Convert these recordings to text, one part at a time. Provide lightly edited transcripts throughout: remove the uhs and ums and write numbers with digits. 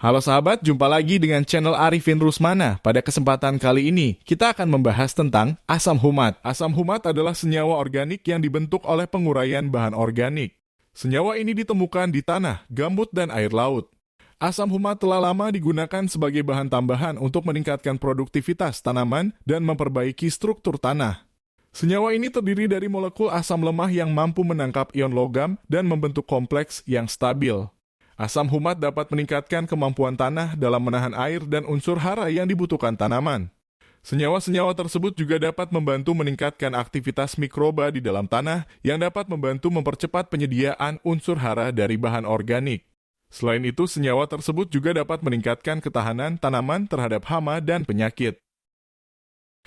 Halo sahabat, jumpa lagi dengan channel Arifin Rusmana. Pada kesempatan kali ini, kita akan membahas tentang asam humat. Asam humat adalah senyawa organik yang dibentuk oleh penguraian bahan organik. Senyawa ini ditemukan di tanah, gambut, dan air laut. Asam humat telah lama digunakan sebagai bahan tambahan untuk meningkatkan produktivitas tanaman dan memperbaiki struktur tanah. Senyawa ini terdiri dari molekul asam lemah yang mampu menangkap ion logam dan membentuk kompleks yang stabil. Asam humat dapat meningkatkan kemampuan tanah dalam menahan air dan unsur hara yang dibutuhkan tanaman. Senyawa-senyawa tersebut juga dapat membantu meningkatkan aktivitas mikroba di dalam tanah yang dapat membantu mempercepat penyediaan unsur hara dari bahan organik. Selain itu, senyawa tersebut juga dapat meningkatkan ketahanan tanaman terhadap hama dan penyakit.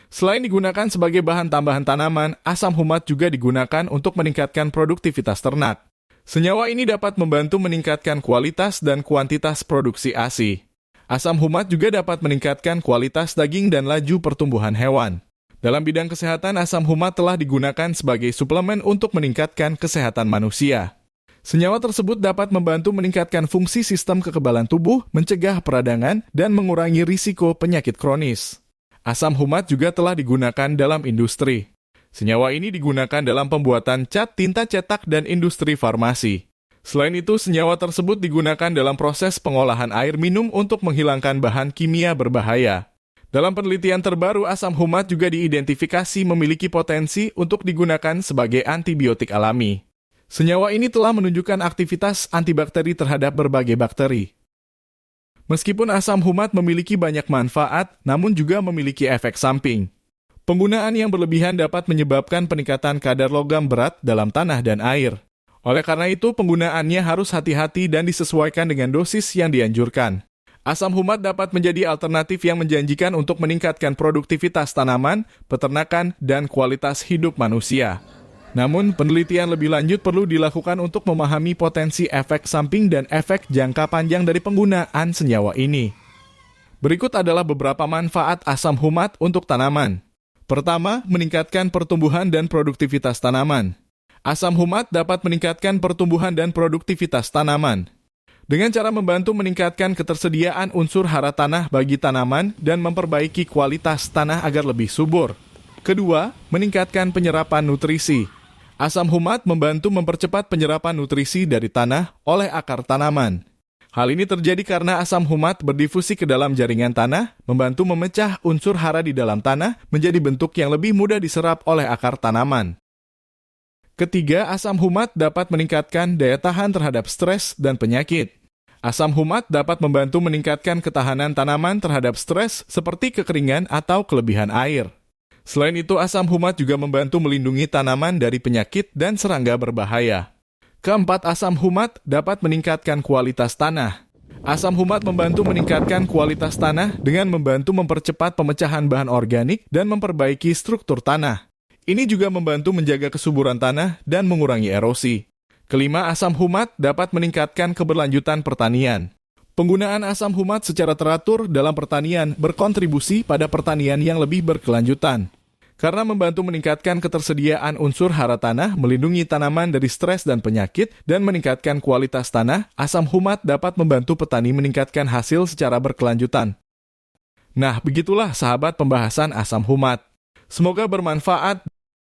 Selain digunakan sebagai bahan tambahan tanaman, asam humat juga digunakan untuk meningkatkan produktivitas ternak. Senyawa ini dapat membantu meningkatkan kualitas dan kuantitas produksi ASI. Asam humat juga dapat meningkatkan kualitas daging dan laju pertumbuhan hewan. Dalam bidang kesehatan, asam humat telah digunakan sebagai suplemen untuk meningkatkan kesehatan manusia. Senyawa tersebut dapat membantu meningkatkan fungsi sistem kekebalan tubuh, mencegah peradangan, dan mengurangi risiko penyakit kronis. Asam humat juga telah digunakan dalam industri. Senyawa ini digunakan dalam pembuatan cat, tinta cetak, dan industri farmasi. Selain itu, senyawa tersebut digunakan dalam proses pengolahan air minum untuk menghilangkan bahan kimia berbahaya. Dalam penelitian terbaru, asam humat juga diidentifikasi memiliki potensi untuk digunakan sebagai antibiotik alami. Senyawa ini telah menunjukkan aktivitas antibakteri terhadap berbagai bakteri. Meskipun asam humat memiliki banyak manfaat, namun juga memiliki efek samping. Penggunaan yang berlebihan dapat menyebabkan peningkatan kadar logam berat dalam tanah dan air. Oleh karena itu, penggunaannya harus hati-hati dan disesuaikan dengan dosis yang dianjurkan. Asam humat dapat menjadi alternatif yang menjanjikan untuk meningkatkan produktivitas tanaman, peternakan, dan kualitas hidup manusia. Namun, penelitian lebih lanjut perlu dilakukan untuk memahami potensi efek samping dan efek jangka panjang dari penggunaan senyawa ini. Berikut adalah beberapa manfaat asam humat untuk tanaman. Pertama, meningkatkan pertumbuhan dan produktivitas tanaman. Asam humat dapat meningkatkan pertumbuhan dan produktivitas tanaman dengan cara membantu meningkatkan ketersediaan unsur hara tanah bagi tanaman dan memperbaiki kualitas tanah agar lebih subur. Kedua, meningkatkan penyerapan nutrisi. Asam humat membantu mempercepat penyerapan nutrisi dari tanah oleh akar tanaman. Hal ini terjadi karena asam humat berdifusi ke dalam jaringan tanah, membantu memecah unsur hara di dalam tanah menjadi bentuk yang lebih mudah diserap oleh akar tanaman. Ketiga, asam humat dapat meningkatkan daya tahan terhadap stres dan penyakit. Asam humat dapat membantu meningkatkan ketahanan tanaman terhadap stres seperti kekeringan atau kelebihan air. Selain itu, asam humat juga membantu melindungi tanaman dari penyakit dan serangga berbahaya. Keempat, asam humat dapat meningkatkan kualitas tanah. Asam humat membantu meningkatkan kualitas tanah dengan membantu mempercepat pemecahan bahan organik dan memperbaiki struktur tanah. Ini juga membantu menjaga kesuburan tanah dan mengurangi erosi. Kelima, asam humat dapat meningkatkan keberlanjutan pertanian. Penggunaan asam humat secara teratur dalam pertanian berkontribusi pada pertanian yang lebih berkelanjutan. Karena membantu meningkatkan ketersediaan unsur hara tanah, melindungi tanaman dari stres dan penyakit, dan meningkatkan kualitas tanah, asam humat dapat membantu petani meningkatkan hasil secara berkelanjutan. Nah, begitulah sahabat pembahasan asam humat. Semoga bermanfaat